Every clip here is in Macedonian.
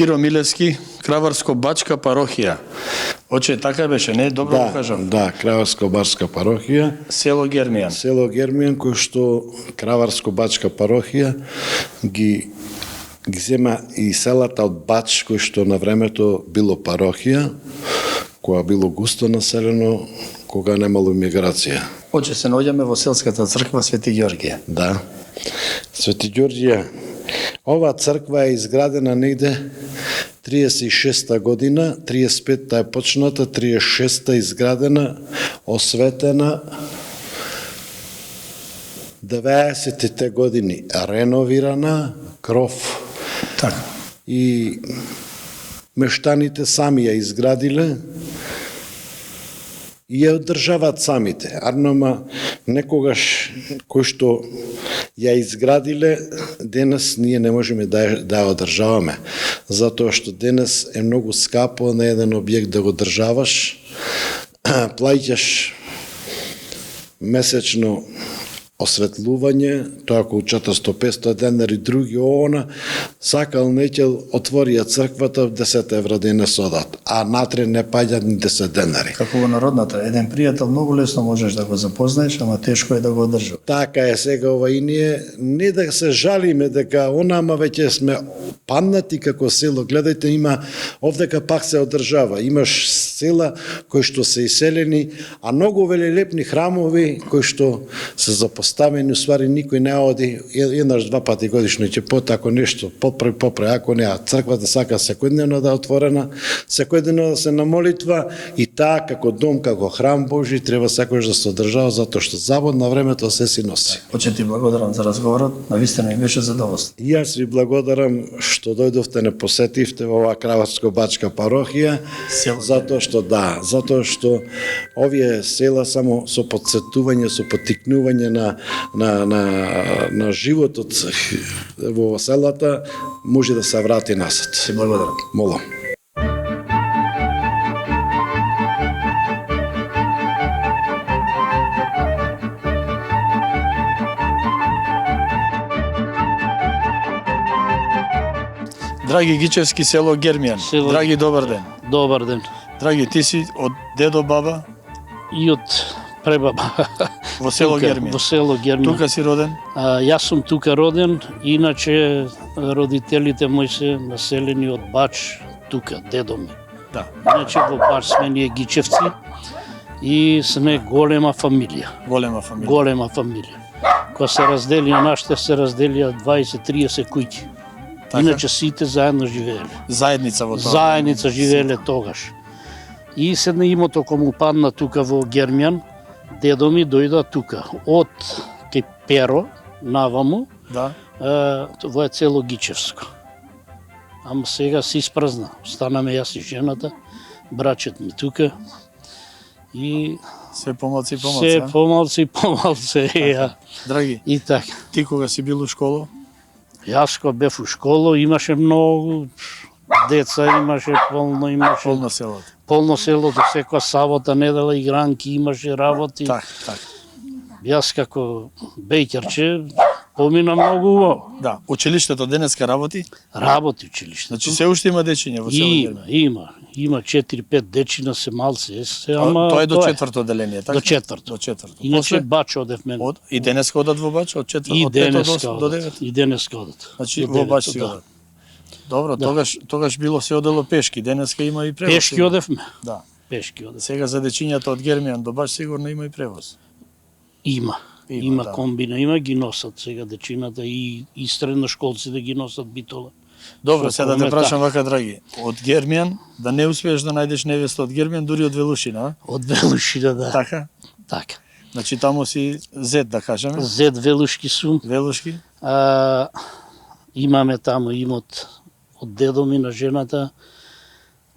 Киро Милевски, Краварско-Бачка парохија. Оче, така беше, не? Добро го кажам. Да, Краварско-Бачка парохија. Село Гермијан. Село Гермијан, кој што Краварско-Бачка парохија ги зема и селата од Бач, кој што на времето било парохија, која било густо населено, кога немало имиграција. Оче, се наоѓаме во селската црква Свети Ѓорѓе. Да. Свети Ѓорѓе. Ова црква е изградена негде 36-та година, 35-та е почната, 36-та изградена, осветена, 90-те години реновирана, кров. Така. И мештаните сами ја изградиле и ја одржаваат самите. Арнома некогаш кој што ја изградиле, денес ние не можеме да ја одржаваме, затоа што денес е многу скапо на еден објект да го одржаваш, плаќаш месечно осветлување, тоа кој 400-500 денари, други она, сакал неќел отворија црквата, 10 евра денес одат, а натре не паѓат ни 10 денари. Како во народната, еден пријател многу лесно можеш да го запознаеш, ама тешко е да го одржиш. Така е сега ова и ние, не да се жалиме дека ама веќе сме паднати како село. Гледајте, има овдека пак се одржава. Имаш села кои што се иселени, а многу велелепни храмови кои што се запоставени, уствари никој не оди еднаш два пати годишно ќе потако нешто поправи, ако не, црквата сака секојдневно да е отворена, секојдневно да се на молитва и таа како дом, како храм Божи треба секојаш да се одржава, затоа што завод на времето се си носи. Оче, ти благодарам за разговорот, навистина ми беше задоволство. И јас ви благодарам што дојдовте, не посетивте во оваа Краварско-Бачка парохија, затоа што овие села само со подсетување, со поттикнување на животот во селата може да се врати насад. Се благодарам. Молам. Драги Гичевски, село Гермијан. Драги, добар ден. Добар ден. Драги, ти си од дедо, баба? И од пребаба. Во село Гермијан. Во село Гермијан. Тука си роден? Јас сум тука роден, иначе родителите мои се населени од Бач, тука, дедо ми. Да. Иначе во Бач сме ние Гичевци и сме голема фамилија. Голема фамилија. Голема фамилија. Кога се разделија нашите, се разделија 20-30 куќи. Иначе сите заедно живееле. Заедница во тоа. Заедница живееле тогаш. И седна имото кога му падна тука во Гермијан, дедо ми дојда тука. Од кај Перо, наваму, Да. во е цело Гичевско. Ама сега се испразна. Останаме јас и жената, брачет ми тука. И Се помалци, се помалци, Драги, и така. ти кога си бил у школа? Јас кога бев у школа, имаше многу деца, имаше Полно селото. полно селото, секоја сабота, недела, игранки, имаше работи. Так. Јас како бејќерче помина многу убаво. Да, училиштето денеска работи? Работи училиштето. Значи се уште има дечиња во село Гермијан? Има 4-5 дечина се малце, ама тоа е до четврто оделение, така? До четврто. До четврто. Иначе Бач одев мене. И денеска одат во Бач од четврто, И од пето денеска до одат. 9? И денеска одат. Значи во Бач си одат. Добро, тогаш било се одело пешки, денеска има и превоз. Пешки одевме. Да. Пешки одев. Сега за дечињата од Гермијан до Бач сигурно има и превоз. Има да. комбина, ги носат сега дечината и средношколци да ги носат битола. Добро, Со сега да те комета. прашам вака, драги. Од Гермијан, да не успееш да најдеш невеста од Гермијан, дури од Велушина, а? Од Велушина, да. Така? Така. Значи таму си зет, да кажеме. Зет Велушки сум. Велушки? Имаме таму имот од дедо ми на жената.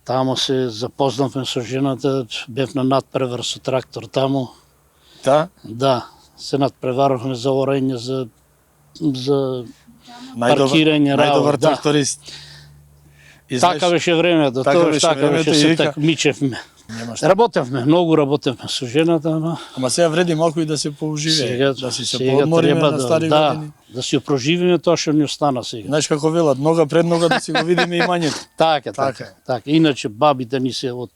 Таму се запознавме со жената, бев на надпревар со трактор таму. Да? Да, се надпреварувавме за орање, за паркирање, најдобар да. тракторист. Така беше времето, Така тоа беше така времето беше, и се вика, такмичевме. Нема што. Работевме, многу работевме со жената, Ама сега вреди малку и да се поуживе, да си се сега поодмориме треба на стари години. Да си проживиме тоа што ни остана сега. Знаеш како велат, нога пред нога да си го видиме имањето. Така, Така така. е. Така. Иначе бабите ни се од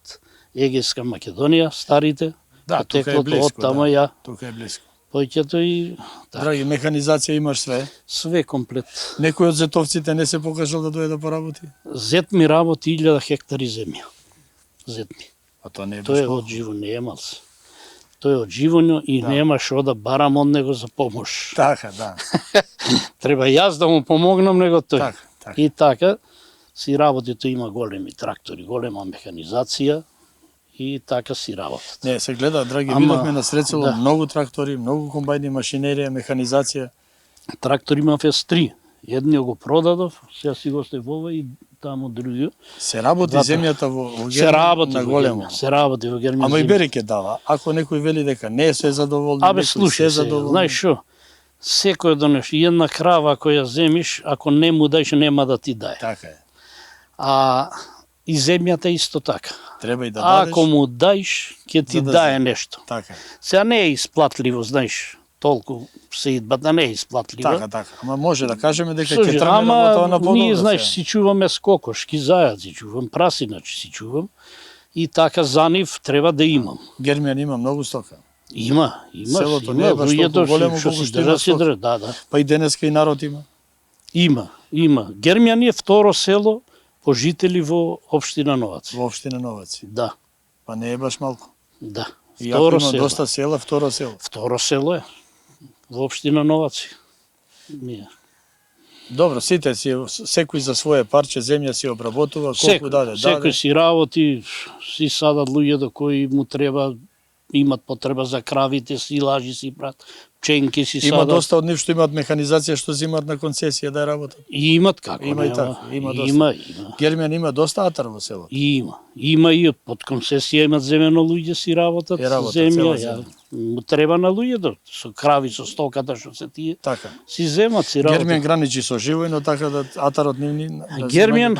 Егејска Македонија, старите. Да, тука е потеклото близко. од тама Да. ја, Тука е близко. појќето и така. Драги, механизација имаш све. Све комплет. Некој од зетовците не се покажал да дојде да поработи? Зет ми работи 1000 хектари земја. Зет ми. А тоа не е Тој е баш од живо, не емал се. Тој е од живоњо и нема што да барам од него за помош. Така, да. Треба јас да му помогнам него тој. Така, така. И така си работи, тој има големи трактори, голема механизација и така си работат. Не, се гледа, драги, Ама, видовме на средсело да. многу трактори, многу комбајни, машинерија, механизација. Трактор има ФС3. Едниот го продадов, сега си го остави ова и таму другиот. Се работи Двата. земјата во Се работи на во големо. Германија. Се работи во Германија. Ама и земја. береке дава. Ако некој вели дека не се задоволни, Абе, некој се слушај се, задоволни. знаеш што? Секој донеш и една крава која земиш, ако не му даеш, нема да ти дае. Така е. А и земјата исто така. Треба и да дадеш. Ако му даеш, ќе ти За да дае земе. нешто. Така е. Сега не е исплатливо, знаеш, толку се идбата не е исплатливо. Така, така. Ама може да кажеме дека ќе Слушай, тргне работа на ама подобро. ние, знаеш, сега. си чуваме скокошки, зајаци чувам, прасиначи си чувам. И така за нив треба да имам. Герман има многу стока. Има. Селото не е баш луѓето толку големо што колку си што има држат, си стока. држат, да. Па и денеска и народ има. Има. Гермјан е второ село по жители во општина Новац. Во општина Новаци. Да, Па не е баш малку. да. И ако Второ има село. доста села, второ село. Второ село е во општина Новаци. Ние. Добро, сите си секој за свое парче земја си обработува, колку даде, секој си работи, си садат луѓето кои му треба, имат потреба за кравите, си лажи си брат, пченки си Има садат. доста од нив што имаат механизација што зимат на концесија да работат. И имат како Има и нема. така, има доста. Има. Герман има доста атар во селото. Има и под концесија имат земено луѓе си работат, И работат, земја, цела ја, земја. му треба на луѓето, со крави, со стоката што се тие, Така. си земат, си работат. Герман граничи со живој, така да атарот нивни Гермјан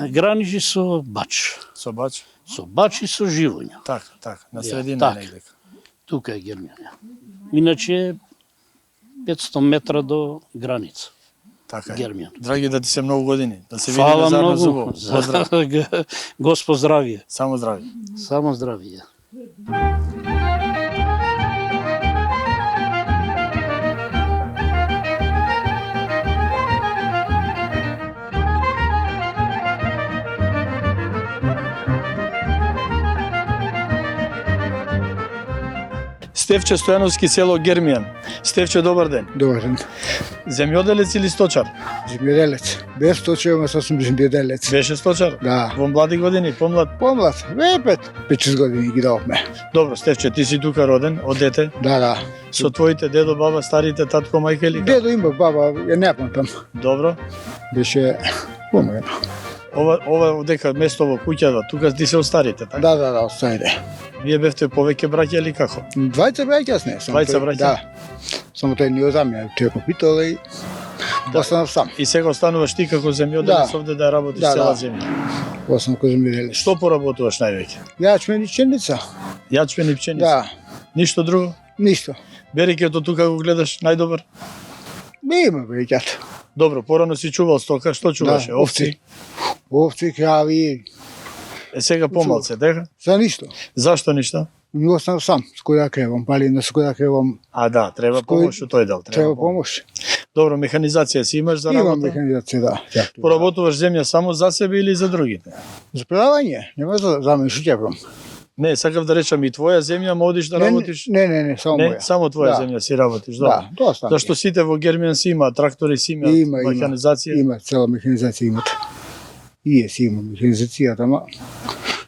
граничи со Бач. со бач. Со Бач и со Живоња. Така, на Ја, средина така. негде. Тука е Гермјан. Иначе 500 метра до граница. Така е. Гермјан. Драги, да ти се многу години, да се видиме Фала заедно многу. зубово. Поздрав. Господ здравие. Само здравје. Само здравие. Стефче Стојановски, село Гермијан. Стефче, добар ден. Добар ден. Земјоделец или сточар? Земјоделец. Без сточева сосем земјоделец. Беше сточар? Да. Во млади години, помлад. Помлад, 5-6 години ги давме. Добро, Стефче, ти си тука роден, од дете, Да. со твоите дедо, баба, старите, татко, мајка или како? Дедо има, баба, ја не памтам. Добро. Беше помагано. Ова одека место во куќата, тука ти се остарите, така? Да, оставите. Вие бевте повеќе браќа или како? Двајца браќа аз не. само Двајца тој- браќа? Да. Само тој не озам, тој го питал и останав сам. И сега остануваш ти како земјоделец Да. овде да работиш Да, цела да. земја. Останав како земјоделец. Што поработуваш највеќе? Јачмен и пченица. Јачмен и пченица. Да. Ништо друго? Ништо. Берекето тука го гледаш најдобар? Има браќата. Добро, порано си чувал стока, што чуваше? Овци. Овци, крави, Е сега помалце, дека? за ништо. Зашто ништо? Не останав сам, с кој да кревам, пали на с кој да кревам, А да, треба С кој- помош у тој дел. треба помош. Добро, механизација си имаш за Имам работа? механизација, да. Ја, Поработуваш земја само за себе или за другите? За предавање, нема за мене што ќе правам. Не, сакав да речам и твоја земја, ма одиш да работиш? Не, само Не, моја. само твоја Да. земја си работиш, Да, добро. тоа стана. Зашто сите во Гермијан си има трактори, си има механизација? Има цела механизација имат. И си има механизацијата, ама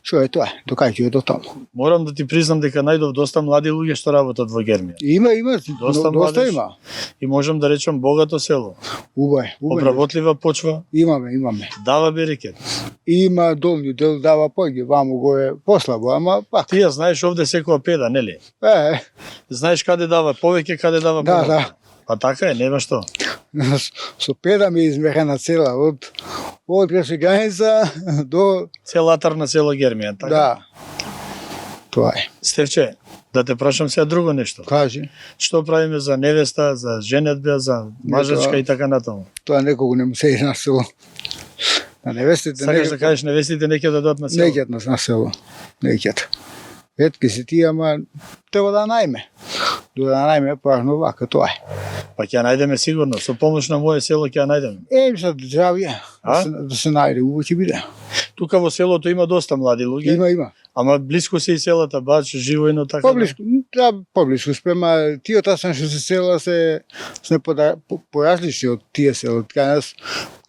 што е тоа? Докај до таму. Морам да ти признам дека најдов доста млади луѓе што работат во Гермијан. Има, Доста доста младеж. има. И можам да речам богато село. Убај. Обработлива почва, Имаме. дава берекет. Има долни дел дава поѓе, ваму го е послабо, ама пак. Ти ја знаеш овде секоја педа, нели? Знаеш каде дава повеќе, каде дава Да, помалку. да. Па така е, нема што. Со педа ми е измерена цела од граница до Цел атар на село Гермијан, така? да. Тоа е. Стефче, да те прашам сега друго нешто. Кажи, Што правиме за невеста, за женетба, за мажачка тоа- и така натаму? тоа некого не му се иде на село. На невестите Сакаш да кажеш невестите не ќе дадат на село? неќат нас на село. Неќат. Етки си ти, ама треба да најме. До да најме, пашно вака, тоа е. Па ќе ја најдеме сигурно. Со помош на моје село ќе ја најдеме. Са државија, А? да се најде, убаво ќе биде. Тука во селото има доста млади луѓе. Има. Ама блиску се и селата, Бач, Живојно, така. Поблиску, да, поблиску спрема тие тасна што се села се поразлични од тие села. Така нас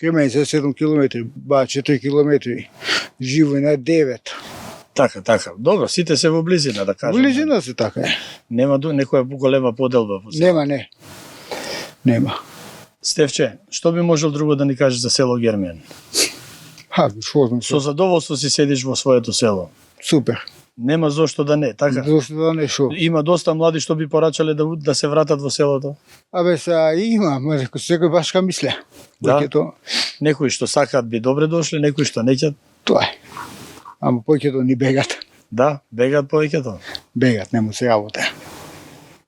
кај мене се 7 километри, ба 4 километри. Живојна 9. Така. Добро, сите се во близина, да кажам. Близина се така е. Нема некоја голема поделба во село. Нема, не. Нема. Стефче, што би можел друго да ни кажеш за село Гермијан? Што знам, Со задоволство си седиш во своето село. супер. Нема зошто да не, така? Зошто да не шо? Има доста млади што би порачале да се вратат во селото. Абе са има, ма секој баш ка мисле. Да. Тоа Некои што сакаат би добре дошли, некои што неќат. тоа е. Ама повеќето ни бегат. Да, бегаат повеќето. Бегат, нему се работа.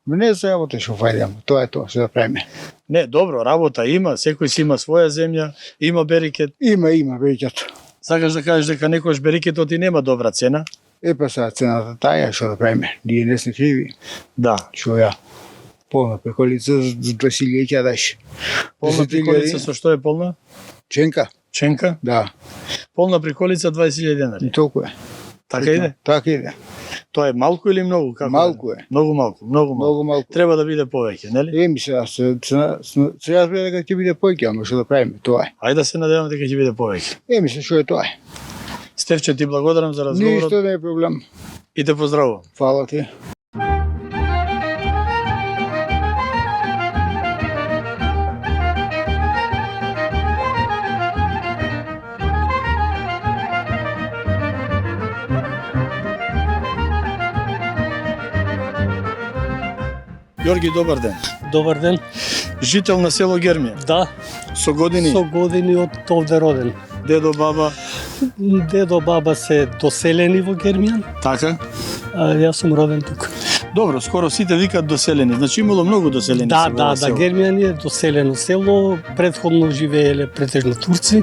Не се работа што фајдемо, тоа е тоа, што да правиме. Не, добро, работа има, секој си има своја земја, има берикет. Има, бегаат. Сакаш да кажеш дека некојаш берикетот и нема добра цена? Па сега цената таа е, што да правиме. Ние не сме криви. Да. Што ја? Полна преколица за 20.000 ќе даш. Полна 10.000 приколица со што е полна? Ченка? Ченка? Да. Полна приколица 20.000 И денари. толку е. Така иде? Така иде. Тоа е малку или многу? Како Малку е. Многу малку. Многу малку. Треба да биде повеќе, нели? Еми сега, се разбира дека ќе биде појќе, ама што да правиме, тоа е. Ајде да се надеваме дека ќе биде повеќе. Еми се, што е тоа е. Стефче, ти благодарам за разговорот Ништо не е проблем. и те поздравувам. Фала ти. Јорги, добар ден. Добар ден. Жител на село Гермија. Да, Со години, со години од овде роден. дедо, баба, Дедо, баба се доселени во Гермијан, така. а јас сум роден тука. Добро, скоро сите викаат доселени. Значи имало многу доселени Да, се во да, ова да, село. Гермијан е доселено село, претходно живееле претежно турци.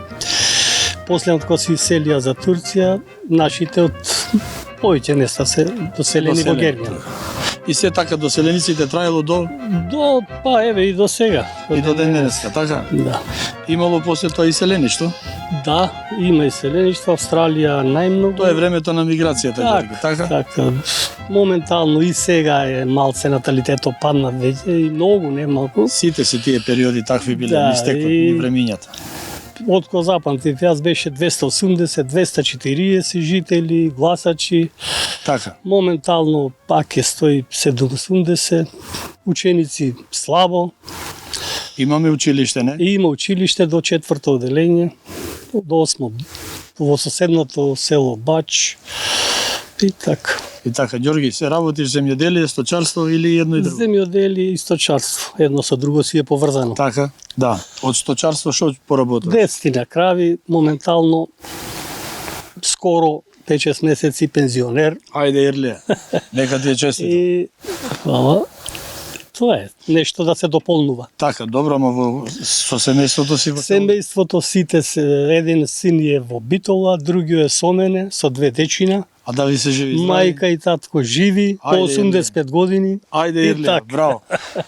После кога се иселија за Турција, нашите од повеќе места се доселени во Гермијан. И се така доселениците траело до Па еве и до сега. и до ден денеска, така. Да. Имало после тоа иселеништо. Да, има иселеништво, Австралија најмногу. Тоа е времето на миграцијата, Ѓорги, така? Така. Моментално и сега е малце наталитетот падна веќе и многу, не малку. Сите се тие периоди такви биле, Да, ни стекот, и- ни времињата. Од кога запамтив, јас беше 280, 240 жители, гласачи. Така. Моментално пак е 170 ученици слабо. Имаме училиште, не? И има училиште до 4-то оделење, до 8 во соседното село Бач. И така. И така, Ѓорги, се работиш земјоделие, сточарство или едно и друго? Земјоделие и сточарство. Едно со друго си е поврзано. Така, да. Од сточарство што поработуваш? 10 крави, моментално скоро 5-6 месеци пензионер. Ајде, Ирлија. Нека ти е честито. И фала. Тоа е нешто да се дополнува. Така, добро, ама со семејството си во Семејството сите се, еден син е во Битола, другиот е со мене, со 2 дечина. А да ви се живи здрави? Мајка и татко живи, по Ајде, 85 години. Ајде, И Ирлија, така. браво.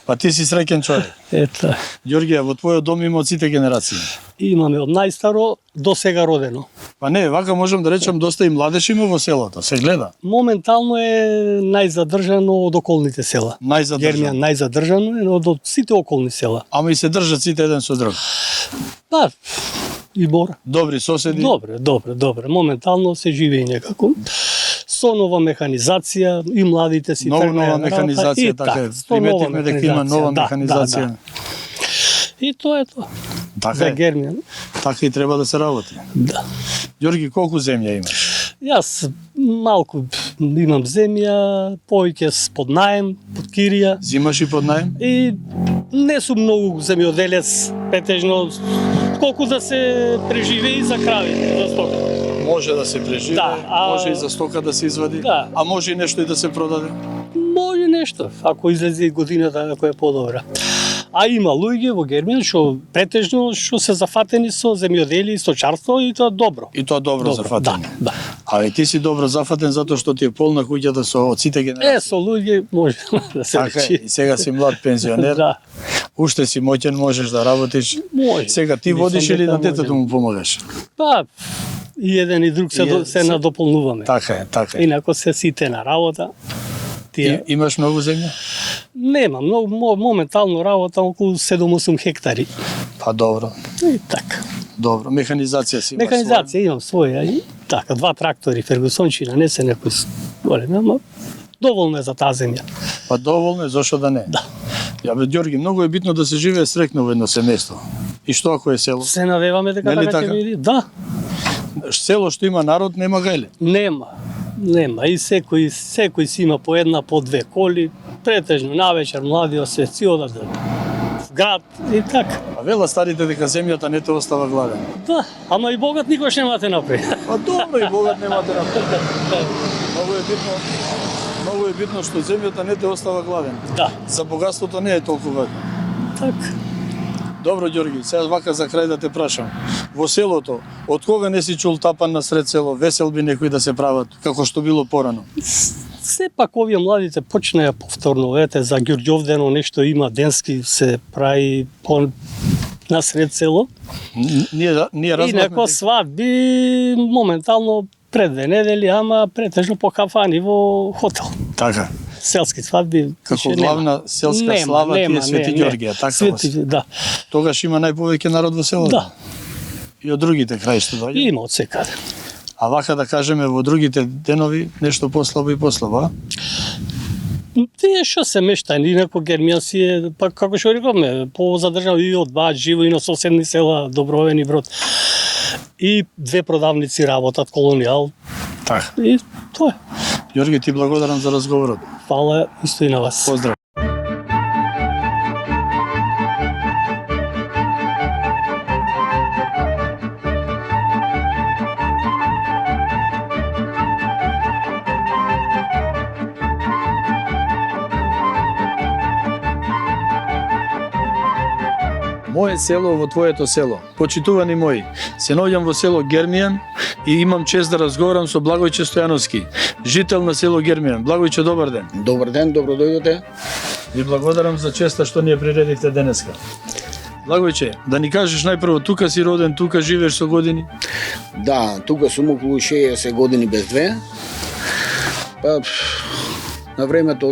Па ти си среќен човек. Ета, Ѓоргија, во твојот дом има од сите генерации. имаме од најстаро до сега родено. Па не, вака можам да речам доста и младеж има во селото, се гледа. Моментално е најзадржано од околните села. Најзадржано. Гермијан најзадржано е од сите околни села. Ама и се држат сите еден со друг. Па, и Бора. Добри соседи. Добре. Моментално се живее некако. Со нова механизација и младите си Многу тргнаја нова на работа, механизација, и така е. со нова Приметивме дека има нова Да, механизација. да. И тоа е тоа. Така За е. Гермијан. Така и треба да се работи. Да. Ѓорги, колку земја имаш? Јас малку имам земја, повеќе под наем, под кирија. Зимаш и под наем? И не сум многу земјоделец, претежно колку да се преживее за крави, за стока. Може да се преживее, Да, може и за стока да се извади, Да. а може и нешто и да се продаде. Може нешто, ако излезе годината ако е подобра. А има луѓе во Гермија што претежно што се зафатени со земјоделие и сточарство и тоа добро. И тоа добро зафатено. Да, да. А и ти си добро зафатен затоа што ти е полна куќата со од сите генерации. Со луѓе може да се Така е, речи. и сега си млад пензионер, Да, уште си моќен, можеш да работиш. може. Сега ти водиш Мислам или дека на детето може. му помагаш? Па, и еден и друг се, се надополнуваме. Така е, така е. Инако се сите на работа. Тие... Имаш многу земја? Нема, многу, моментално работа околу 7-8 хектари. Па добро, И така. добро. Механизација си имаш Механизација имам своја и така, 2 трактори, Фергусончина, не се некои големи, ама доволно е за таа земја. своја. Па доволно е, зошто да не? Да. Ја бе, Ѓорги, многу е битно да се живее среќно во едно семејство. И што ако е село? Се навеваме дека Нели така ќе така? биде? Да, Село што има народ, нема гајле. нема. Нема. И секој си има по една, по 2 коли, претежно навечер млади се си одат до град и така. А вела старите дека земјата не те остава гладен. Да, ама и богат никош нема те направи. Па добро и богат нема да направи. Многу е битно што земјата не те остава гладен. Да, За богатството не е толку важно. така. Добро, Ѓорги, сега вака за крај да те прашам. Во селото, од кога не си чул тапан на сред село, веселби некои да се прават, како што било порано? Сепак овие младите почнеа повторно, ете, за Ѓурѓовдено нешто има, денски се прави по на сред село. Ние размахме... Инако свадби моментално пред 2 недели, ама претежно по кафани во хотел. Така. Селски свадби Како више главна нема. селска Нема, слава ти нема, е Свети не, Ѓоргија, така Свети, Свети... да. Тогаш има најповеќе народ во селото. Да, И од другите краишта доаѓа. има од секаде. А вака да кажеме во другите денови нешто послабо и послабо, а? Тие што се мештани, инако Гермија си е, па како што рековме, позадржано и од бач, живо и на соседни села, Добровен и Брод. И 2 продавници работат, колонијал, Така. и тоа е. Ѓорги, ти благодарам за разговорот. Фала исто и на вас. Поздрав. Моje село во твоето село. Почитувани мои, се наоѓам во село Гермијан и имам чест да разговарам со Благојче Стојановски, жител на село Гермијан. Благојче, добар ден. Добар ден, добро дојдете. Ви благодарам за честа што ни ја приредивте денеска. Благојче, да ни кажеш најпрво, тука си роден, тука живееш со години? Да, тука сум околу 60 години без 2. Па, на времето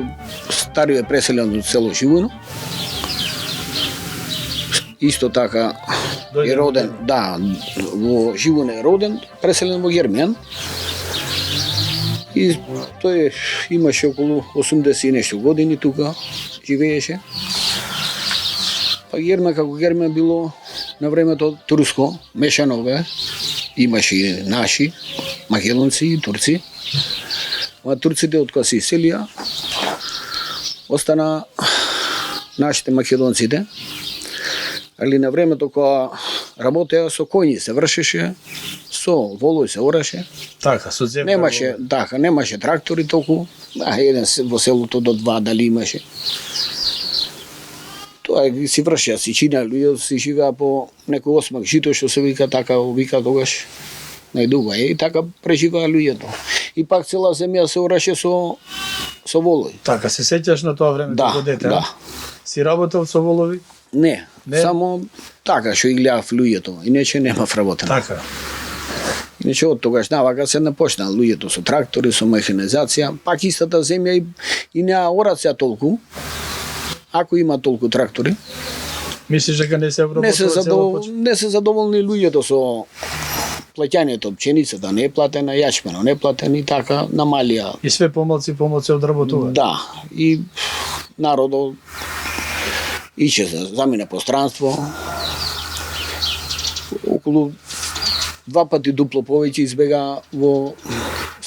стариот е преселен од село Живојно. Исто така е роден, да, во Живојно е роден, преселен во Гермијан. И тој имаше околу 80 и нешто години тука, живееше. Па Гермија како Гермија било на времето турско, мешано бе. Имаше и наши, македонци и турци. Ма турците од кога се иселија, остана нашите македонците. Али на времето кога работеа со коњи се вршеше, со волој се ораше. Така, со земја. Немаше, така, немаше трактори толку. Еден во селото до 2 дали имаше. Тоа си вршеа, си чинеа луѓе, си живеа по некој осмак жито што се вика така, вика тогаш најдуга и така преживеа луѓето. И пак цела земја се ораше со волој. Така, се сеќаш на тоа време Да, како дете, да. а? Си работел со волови? Не, Не? само така што ги гледав луѓето, иначе немав работен. Така. Иначе од тогаш навака се напочна луѓето со трактори, со механизација, пак истата земја и не орација толку. Ако има толку трактори, Мислиш дека не се обработува не се задоволни луѓето со плаќањето, пченицата не е платена, јачмено не е платен и така намалија. И све помалци одработуваат. Да, и народот исчезна, замина по странство. Околу 2 пати дупло повеќе избега во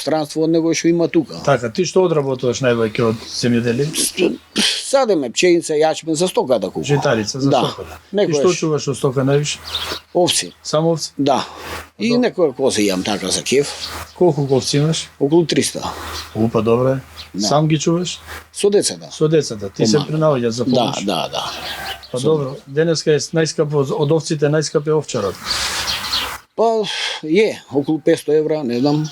странство од него што има тука. Така, ти што одработуваш највеќе од земјоделие? Садеме пченица, јачме за стока да купувам. Житарица за Да. стоката. И Некојаш- што чуваш од стока највише? Овци, Само овци? да. И некоја кози имам така за кеф, Колку овци имаш? околу 300. Упа, добре. Да. Сам ги чуваш? Со децата. Со децата. Ти се Помага. принаоѓаш за Да, помош. да, да. Па добро. Денеска е најскапо од овците, најскап е овчарот. Па е, околу 500 евра, не знам.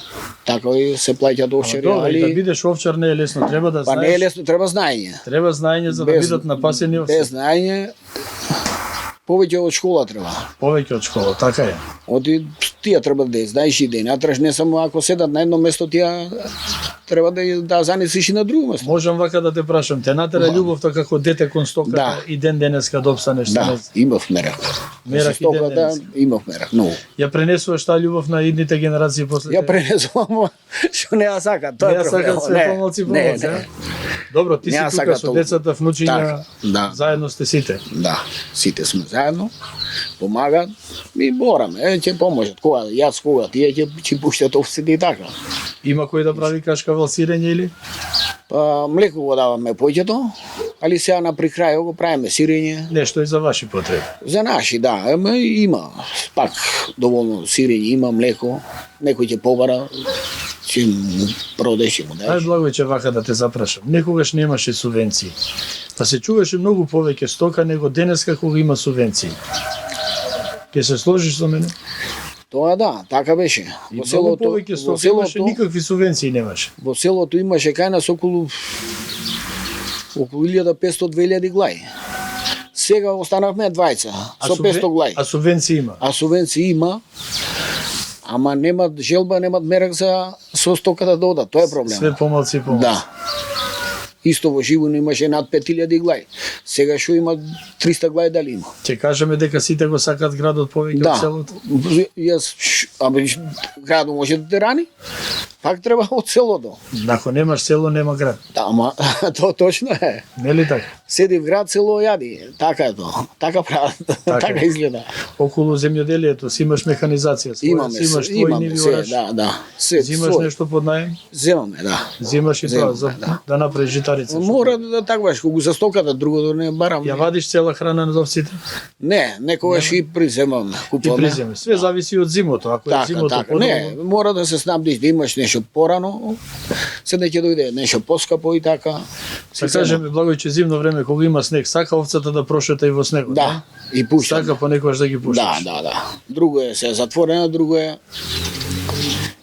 Така и се плаќаат овчари, Добро, и да али бидеш овчар не е лесно, треба да па знаеш. не е лесно, треба знаење. Треба знаење за да Без- бидат напасени овци. Без знаење повеќе од школа треба. Повеќе од школа, така е. Оти тие треба да ја знаеш и да ја натраш, не само ако седат на едно место, тие треба да занесиш и на друго место. Можам вака да те прашам, те натера љубовта како дете кон стоката Да. и ден денеска да обстанеш со Да, неа. имав мерак. Мерак и Стока, ден да, денес. имав мерак, многу. Ја пренесуваш таа љубов на идните генерации после Ја тебе? пренесувам што не ја сакат, тоа Не е ја проблем. сакат све помалци помалци, а? Добро, ти си Не ја тука сакат со толку. децата, внучиња, Така, да. заедно сте сите. Да, сите сме заедно, помагаат и бораме, ќе поможат. Кога тие ќе пуштат овците и така. Има кој да прави кашкавал сирење или? Па, млеко го даваме поќето, али сега на прикрај го правиме сирење. Нешто и за ваши потреби. За наши, да, ама има пак доволно сирење, има млеко, некој ќе побара, ќе му продеш и му Ај даеш. благојче вака да те запрашам. Некогаш немаше субвенции. Па се чуваше многу повеќе стока него денеска кога има субвенции. Ќе се сложиш со мене? Тоа да, така беше. И многу повеќе стока имаше, никакви субвенции немаше. во селото имаше кај нас околу 1500-2000 глај. Сега останавме двајца со 500 глај. А субвенции има. А субвенции има, ама немат желба, немат мерак за со стоката да одат. Тоа е проблем. Све помалци и помалци. Да. Исто во Живоно имаше над 5000 глај. Сега што има 300 глај дали има? Ќе кажеме дека сите го сакат градот повеќе од Да. селото. Ама градот може да те рани? Пак треба од селото. Ако немаш село, нема град. Да, ама тоа точно е. Нели така? Седи в град, село јади. Така е тоа. Така прават. Така изгледа. Околу земјоделието си имаш механизација, Имаме, си имаш твои имаме ниви се, ораш, да, да. Се, зимаш свој. нешто под најем, Земаме, да. зимаш и тоа Земаме, за да. да направиш житарица. Мора да такваш, кога за стоката, другото не барам. Ја вадиш цела храна на овците Не, некогаш и приземам, и купуваме. приземеш. Све зависи од зимото. Ако е Така, зимото така. Не, подобро, мора да се снабдиш, да имаш нешто порано, се ќе дојде нешто поскапо и така. се кажеме благојче зимно време кога има снег, сака овцата да прошета и во снегот. Да, и пуштам. Сака понекогаш да ги Да, пушташ. да, да. Друго е се затворено, друго е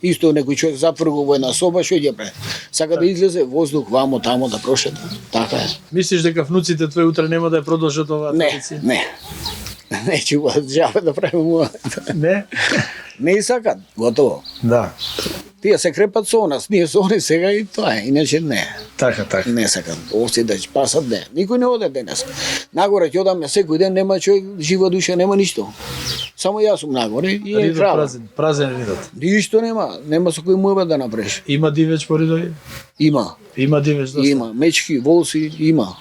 исто некој човек затвори го во една соба, што ќе прави? Сака да излезе воздух вамо тамо да прошета. Така е. Мислиш дека внуците твои утре нема да ја продолжат оваа Не, традиција? не. Не чува, жабе да правиме му. Не? Не и сакат, готово. Да. Тие се крепат со нас, ние со они сега и тоа е, иначе не. Така, така. Не сакат, овци да пасат, не. Никој не оде денес. Нагоре ќе одаме секој ден, нема човек, жива душа, нема ништо. Само јас сум нагоре и е Ридот крава. празен, празен ридот. Ништо нема со кој муебе да направиш. Има дивеч по ридови? Има, Има дивеч доста. има, мечки, волси, има.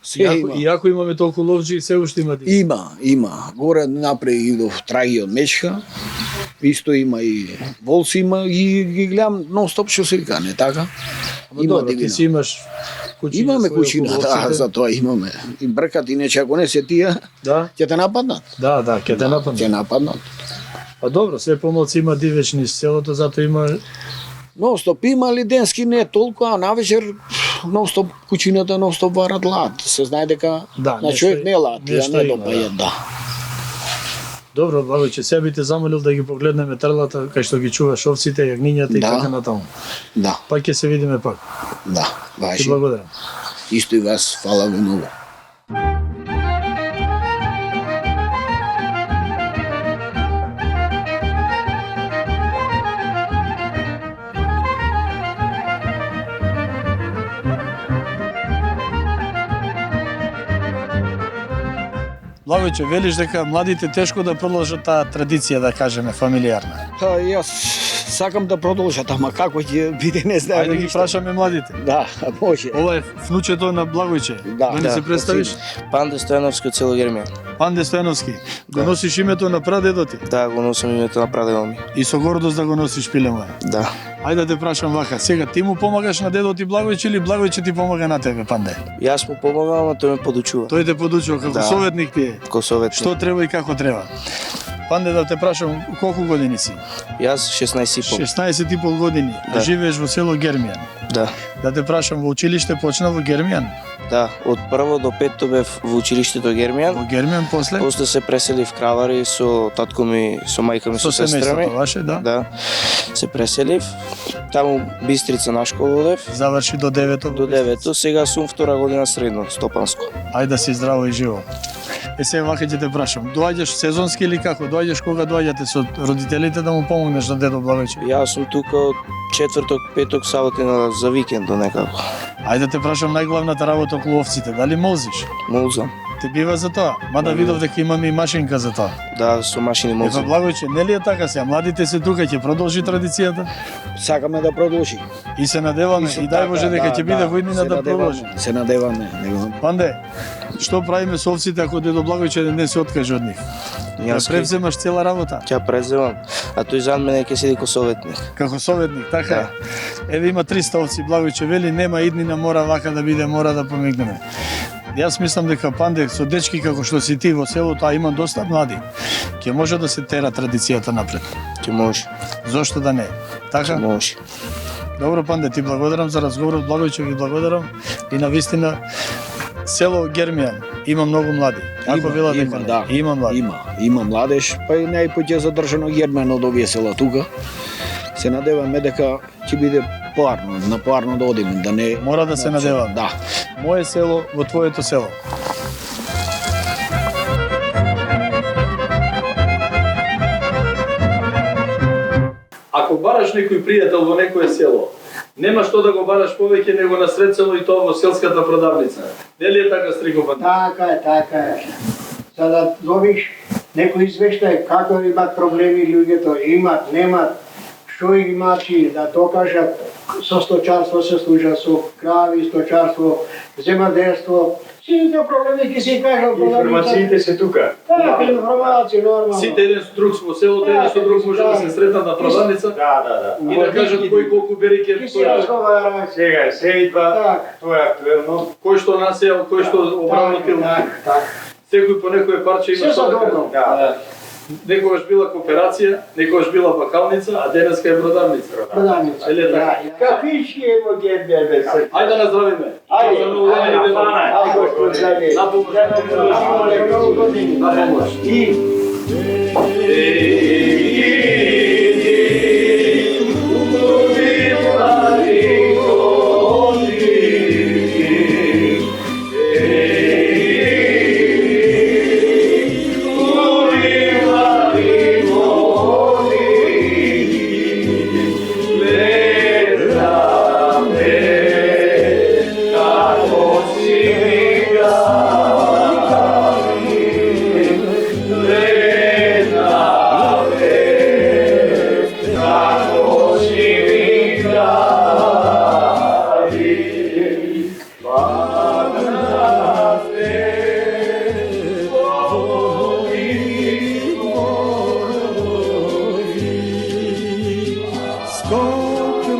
Се има. Иако имаме толку ловџи, се уште има дивеч. Има. Горе напред идов траги од мечка. Исто има и волси има и ги гледам нон-стоп што се вика, не така? Ама Има добро, ти дивина. си имаш куќина. Имаме своја куќина, околу да, овците. за тоа имаме. И бркат, иначе ако не се тие, Да, ќе те нападнат. да, ќе те Ќе нападне. нападнат. Па добро, све помалци има дивеч низ селото, затоа има Нон-стоп има, али денски не толку, а навечер нон-стоп куќината нон-стоп варат лад. Се знае дека Да, на нешто човек не е лад, ја нешто не има, допаѓа, да. добро, благојче, се би те замолил да ги погледнеме трлата, кај што ги чуваш овците, јагнињата и Да. така натаму. Да, Па ќе се видиме пак. да, Ти важи. благодарам. Исто и вас, фала ви многу. Благојче, велиш дека младите тешко да продолжат таа традиција, да кажеме, фамилиарна. Па јас Сакам да продолжат, ама како ќе биде не знаем. Ајде ги прашаме младите. Да, може. Ова е внучето на Благојче. Да. Да не се представиш? Панде Стојановски од село Гермија. Панде Стојановски. Го носиш името на прадедо ти Да, го носам името на прадедо ми. и со гордост да го носиш, пиле моја. Да. Ајде да те прашам вака, сега ти му помагаш на дедо ти Благојче или Благојче ти помага на тебе, Панде? Јас му помагам, а тој ме подучува. Тој те подучува како Да. советник ти е. Ко советник. Што треба и како треба. Панде, да те прашам, колку години си? Јас 16,5. 16 и пол години. Да. Живееш во село Гермијан. Да. Да те прашам, во училиште почна во Гермијан? Да, од прво до петто бев во училиштето Гермијан. Во Гермијан после? После се преселив в Кравари со татко ми, со мајка ми, со сестра ми. семејството ваше, да. Да. Се преселив. Таму Бистрица на школа одев. Заврши до 9-то. До 9-то, сега сум втора година средно, стопанско. Ајде да си здраво и живо. Сега вака ќе те прашам, доаѓаш сезонски или како? Доаѓаш кога доаѓате со родителите да му помогнеш на дедо Благојче? Јас сум тука од четврток, петок, саботина за викендо некако. Ајде да те прашам најглавната работа околу овците, дали молзиш? Молзам. Те бива за тоа? Мада видов дека имаме и машинка за тоа. Да, со машини Ева молзам. Благојче, нели е така сега? Младите се тука, ќе продолжи традицијата Сакаме да продолжи. и се надеваме и дај Боже дека ќе биде во иднина да продолжи. Се надеваме. Панде, што правиме со овците ако дедо Благојче не се откаже од нив? Да Јас превземаш цела работа ќе преземам, а тој зад мене ќе седи ко советник. како советник, така е. Еве има 300 овци, Благојче вели нема иднина, мора вака да биде, мора да помигнеме. Јас мислам дека Панде со дечки како што си ти во селото, а има доста млади, ќе може да се тера традицијата напред. Ќе може, Зошто да не? Така? ќе може. Добро, Панде, ти благодарам за разговорот, Благојче ви благодарам и на вистина село Гермијан има многу млади. Ако вела дека не, да. има млади. Има младеж, па и најпоќе е задржано Герман од овие села тука. Се надеваме дека ќе биде поарно, на поарно да одиме, да не Мора да се надевам. Да. Моје село во твоето село. Ако бараш некој пријател во некое село, нема што да го бараш повеќе него на сред село и тоа во селската продавница. Нели е така, Стрико Панде? Така е, така е. Сада добиш некој извештај како имат проблеми луѓето, имат, немат, што ги мачи, да докажат со сточарство се служат, со крави, сточарство, земјоделство, сите проблеми ќе се кажат. Информациите се тука. Така, информација нормално. Сите еден со друг во селото, еден со друг може да се сретнат на продавница Да. и да кажат кој колку бери Ќе се разговара. Сега е сејдба, Так. тоа е актуелно. кој што насејал, кој што обработил. Так. Секој по некое парче има Се што да каже. задобро. Да. Некогаш била кооперација, некогаш била бакалница, а денеска е продавница. Продавница. Или е така? Кафички е во Гербија бе се. Ајде да наздравиме. Ајде, За ново година идеме. Ајде, Господ, здравје. На помош. Да не продолжуваме многу години. На помош. И Сколько